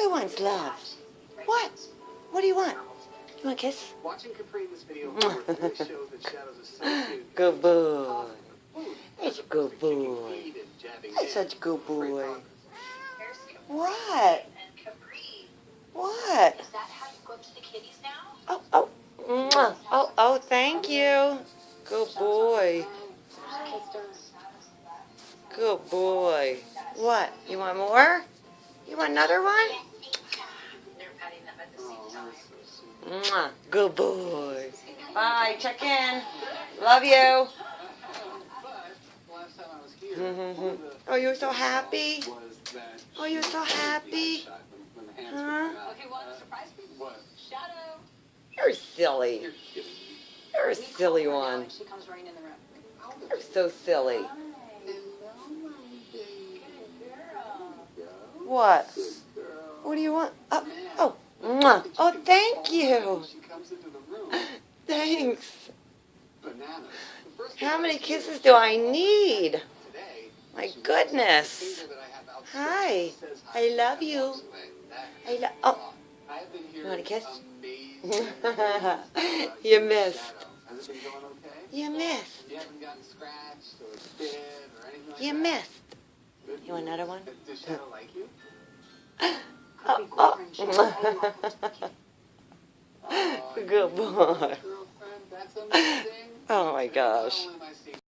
Who wants love? What? What do you want? You want a kiss? Watching Capri in this video really shows that Shadows is so cute. Good boy. That's a good boy. That's such a good boy. What? What? Is that how you go to the kitties now? Oh, oh, thank you. Good boy. Good boy. What? You want more? You want another one? Good boy. Bye. Check in. Love you. Oh, you're so happy? Oh, you're so happy? Huh? Okay, well, surprise me. Shadow. You're silly. You're a silly one. She comes running in the room. You're so silly. What? What do you want? Oh, oh, thank you. Thanks. How many kisses do I need? My goodness. Hi. I love you. Oh. You want a kiss? You missed. You missed. You missed. You want another one? Does Shadow like you? Oh. Good boy. That's amazing. Oh my gosh.